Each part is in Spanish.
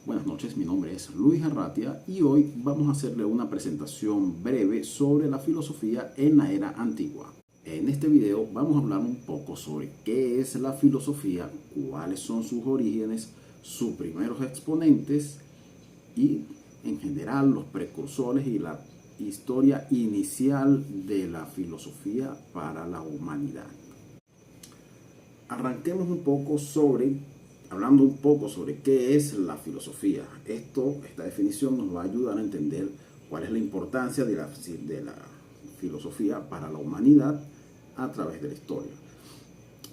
Buenas noches, mi nombre es Luis Arratia y hoy vamos a hacerle una presentación breve sobre la filosofía en la era antigua. En este video vamos a hablar un poco sobre qué es la filosofía, cuáles son sus orígenes, sus primeros exponentes y en general los precursores y la historia inicial de la filosofía para la humanidad. Arranquemos hablando un poco sobre qué es la filosofía. Esta definición nos va a ayudar a entender cuál es la importancia de la filosofía para la humanidad a través de la historia.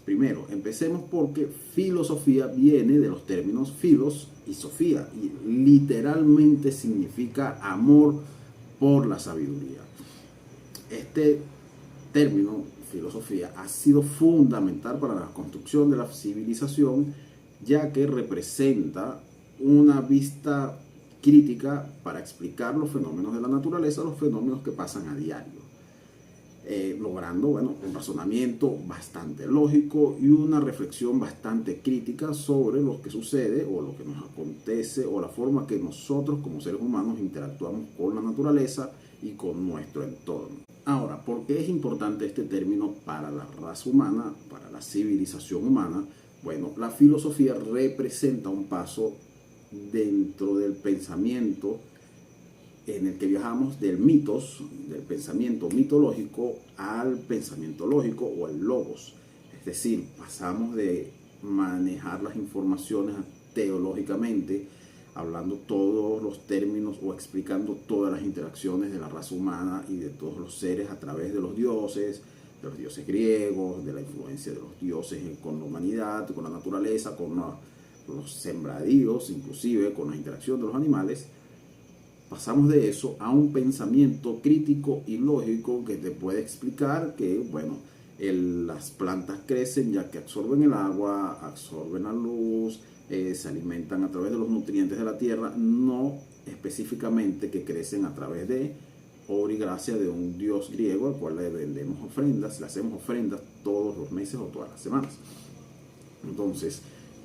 Primero, empecemos porque filosofía viene de los términos filos y sofía, y literalmente significa amor por la sabiduría. Este término, filosofía, ha sido fundamental para la construcción de la civilización, ya que representa una vista crítica para explicar los fenómenos de la naturaleza, los fenómenos que pasan a diario, logrando un razonamiento bastante lógico y una reflexión bastante crítica sobre lo que sucede o lo que nos acontece o la forma que nosotros como seres humanos interactuamos con la naturaleza y con nuestro entorno. Ahora, ¿por qué es importante este término para la raza humana, para la civilización humana? Bueno, la filosofía representa un paso dentro del pensamiento en el que viajamos del pensamiento mitológico al pensamiento lógico o al logos. Es decir, pasamos de manejar las informaciones teológicamente, hablando todos los términos o explicando todas las interacciones de la raza humana y de todos los seres a través de los dioses griegos, de la influencia de los dioses con la humanidad, con la naturaleza, con los sembradíos, inclusive con la interacción de los animales. Pasamos de eso a un pensamiento crítico y lógico que te puede explicar que, las plantas crecen ya que absorben el agua, absorben la luz, se alimentan a través de los nutrientes de la tierra, no específicamente que crecen a través de obra y gracia de un dios griego al cual le vendemos ofrendas, le hacemos ofrendas todos los meses o todas las semanas. Entonces,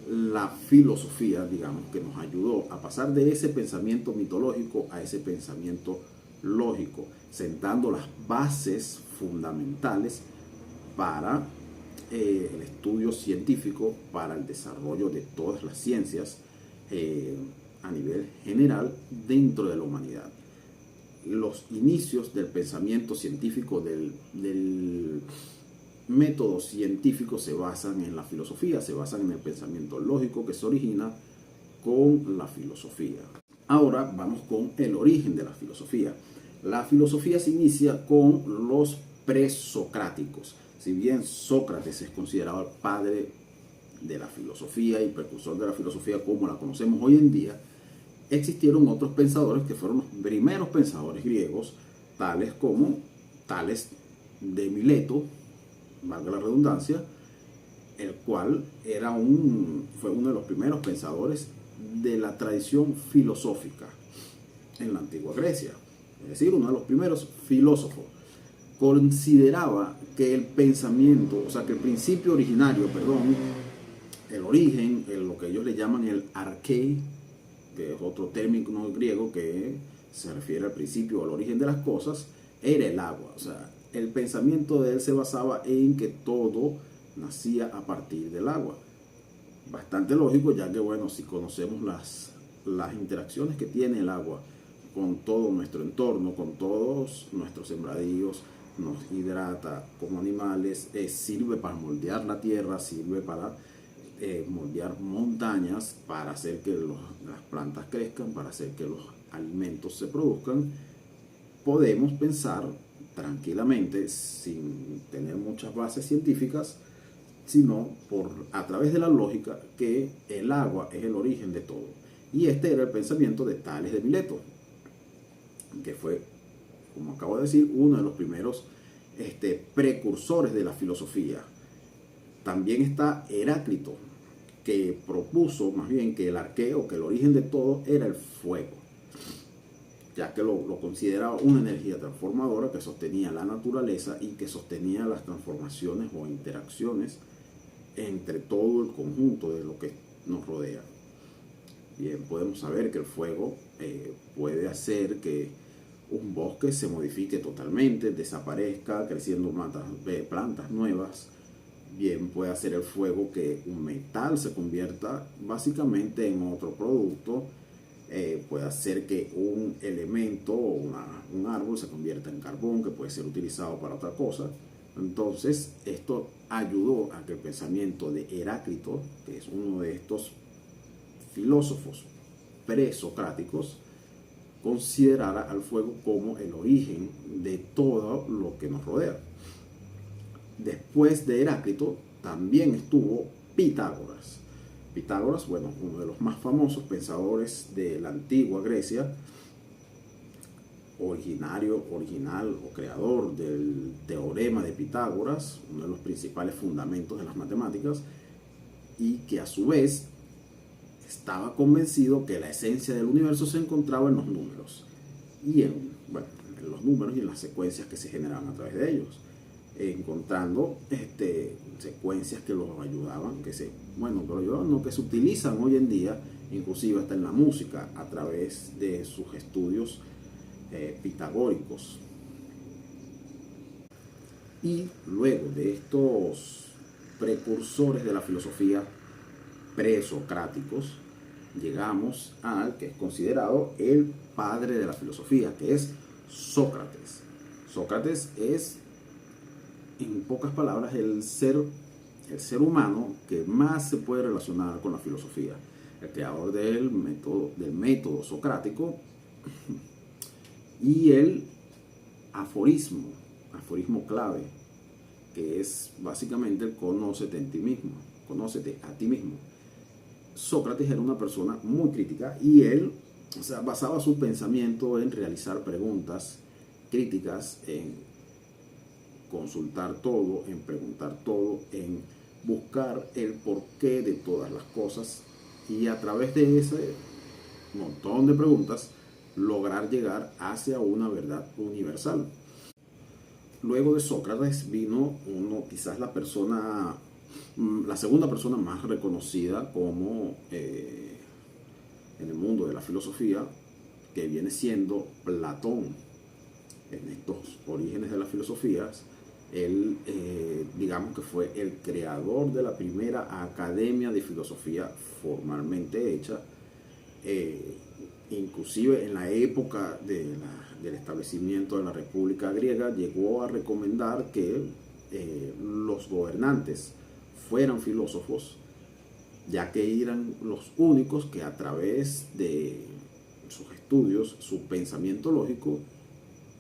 la filosofía, digamos, que nos ayudó a pasar de ese pensamiento mitológico a ese pensamiento lógico, sentando las bases fundamentales para el estudio científico, para el desarrollo de todas las ciencias a nivel general dentro de la humanidad. Los inicios del pensamiento científico, del método científico, se basan en la filosofía, se basan en el pensamiento lógico que se origina con la filosofía. Ahora vamos con el origen de la filosofía. La filosofía se inicia con los presocráticos. Si bien Sócrates es considerado el padre de la filosofía y precursor de la filosofía como la conocemos hoy en día, existieron otros pensadores que fueron los primeros pensadores griegos, tales como Tales de Mileto, valga la redundancia, el cual fue uno de los primeros pensadores de la tradición filosófica en la antigua Grecia, es decir, uno de los primeros filósofos. Consideraba que el principio originario, el origen, lo que ellos le llaman el arché, que es otro término griego que se refiere al principio, al origen de las cosas, era el agua. O sea, el pensamiento de él se basaba en que todo nacía a partir del agua. Bastante lógico, ya que, si conocemos las interacciones que tiene el agua con todo nuestro entorno, con todos nuestros sembradíos, nos hidrata como animales, sirve para moldear la tierra, sirve para moldear montañas, para hacer que las plantas crezcan, para hacer que los alimentos se produzcan. Podemos pensar tranquilamente, sin tener muchas bases científicas, sino a través de la lógica, que el agua es el origen de todo. Y este era el pensamiento de Tales de Mileto, que fue, como acabo de decir, uno de los primeros precursores de la filosofía. También está Heráclito, que propuso más bien que el arqueo, que el origen de todo era el fuego, ya que lo consideraba una energía transformadora que sostenía la naturaleza y que sostenía las transformaciones o interacciones entre todo el conjunto de lo que nos rodea. Bien, podemos saber que el fuego puede hacer que un bosque se modifique totalmente, desaparezca, creciendo plantas nuevas. Bien, puede hacer el fuego que un metal se convierta básicamente en otro producto. Puede hacer que un elemento o un árbol se convierta en carbón que puede ser utilizado para otra cosa. Entonces, esto ayudó a que el pensamiento de Heráclito, que es uno de estos filósofos presocráticos, considerara al fuego como el origen de todo lo que nos rodea. Después de Heráclito también estuvo Pitágoras. Pitágoras, bueno, uno de los más famosos pensadores de la antigua Grecia, original o creador del teorema de Pitágoras, uno de los principales fundamentos de las matemáticas, y que a su vez estaba convencido que la esencia del universo se encontraba en los números y en los números y en las secuencias que se generaban a través de ellos, encontrando secuencias que los ayudaban, que se utilizan hoy en día, inclusive hasta en la música, a través de sus estudios pitagóricos. Y luego de estos precursores de la filosofía presocráticos, llegamos al que es considerado el padre de la filosofía, que es Sócrates. Sócrates es, en pocas palabras, el ser humano que más se puede relacionar con la filosofía, el creador del método socrático y el aforismo clave, que es básicamente el conócete a ti mismo. Sócrates era una persona muy crítica y él basaba su pensamiento en realizar preguntas críticas, en consultar todo, en preguntar todo, en buscar el porqué de todas las cosas y a través de ese montón de preguntas lograr llegar hacia una verdad universal. Luego de Sócrates vino quizás la segunda persona más reconocida como en el mundo de la filosofía, que viene siendo Platón. En estos orígenes de las filosofías, él digamos que fue el creador de la primera academia de filosofía formalmente hecha. Inclusive en la época del establecimiento de la República Griega, llegó a recomendar que los gobernantes fueran filósofos, ya que eran los únicos que a través de sus estudios, su pensamiento lógico,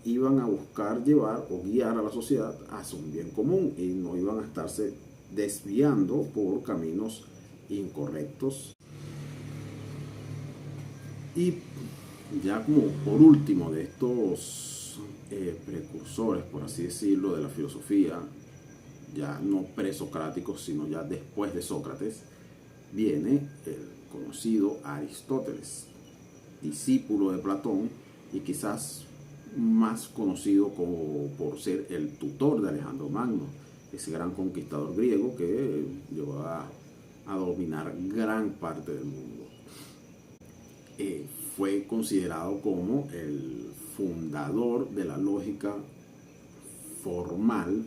iban a buscar llevar o guiar a la sociedad hacia un bien común y no iban a estarse desviando por caminos incorrectos. Y ya como por último de estos precursores, por así decirlo, de la filosofía, ya no presocráticos, sino ya después de Sócrates, viene el conocido Aristóteles, discípulo de Platón y quizás más conocido por ser el tutor de Alejandro Magno, ese gran conquistador griego que llegó a dominar gran parte del mundo. Fue considerado como el fundador de la lógica formal,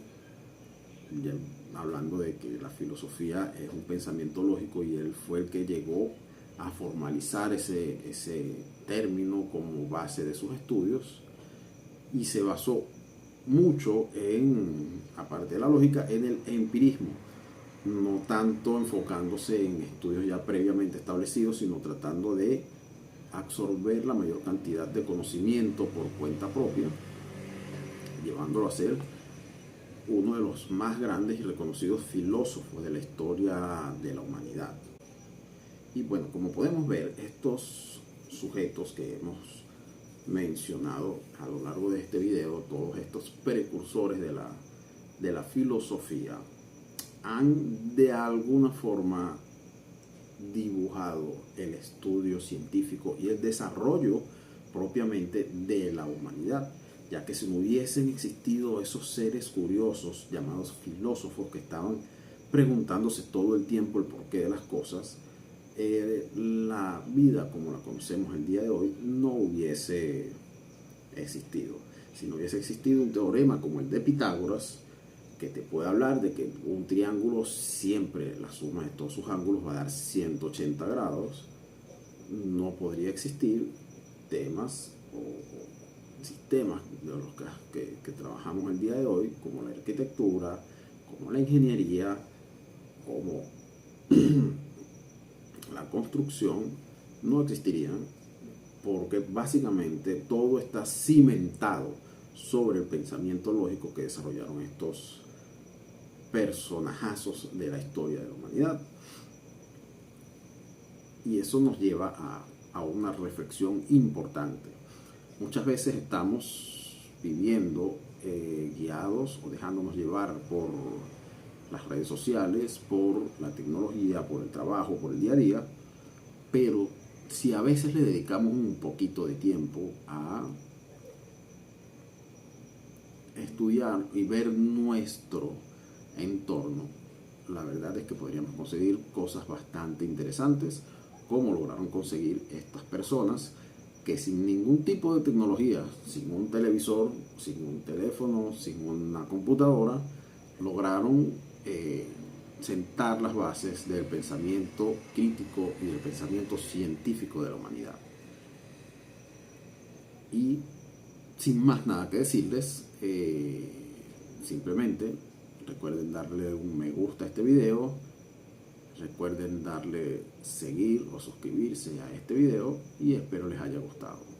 ya hablando de que la filosofía es un pensamiento lógico, y él fue el que llegó a formalizar ese término como base de sus estudios, y se basó mucho aparte de la lógica, en el empirismo, no tanto enfocándose en estudios ya previamente establecidos, sino tratando de absorber la mayor cantidad de conocimiento por cuenta propia, llevándolo a ser uno de los más grandes y reconocidos filósofos de la historia de la humanidad. Y bueno, como podemos ver, estos sujetos que hemos mencionado a lo largo de este video, todos estos precursores de la filosofía, han de alguna forma dibujado el estudio científico y el desarrollo propiamente de la humanidad, ya que si no hubiesen existido esos seres curiosos llamados filósofos que estaban preguntándose todo el tiempo el porqué de las cosas, la vida como la conocemos el día de hoy no hubiese existido. Si no hubiese existido un teorema como el de Pitágoras, que te puede hablar de que un triángulo siempre la suma de todos sus ángulos va a dar 180 grados, no podría existir temas o sistemas de los que trabajamos el día de hoy, como la arquitectura, como la ingeniería, como la construcción, no existirían, porque básicamente todo está cimentado sobre el pensamiento lógico que desarrollaron estos personajazos de la historia de la humanidad. Y eso nos lleva a una reflexión importante. Muchas veces estamos viviendo guiados o dejándonos llevar por las redes sociales, por la tecnología, por el trabajo, por el día a día, pero si a veces le dedicamos un poquito de tiempo a estudiar y ver nuestro entorno, la verdad es que podríamos conseguir cosas bastante interesantes, como lograron conseguir estas personas que sin ningún tipo de tecnología, sin un televisor, sin un teléfono, sin una computadora, lograron sentar las bases del pensamiento crítico y del pensamiento científico de la humanidad. Y sin más nada que decirles, simplemente recuerden darle un me gusta a este video, recuerden darle seguir o suscribirse a este video y espero les haya gustado.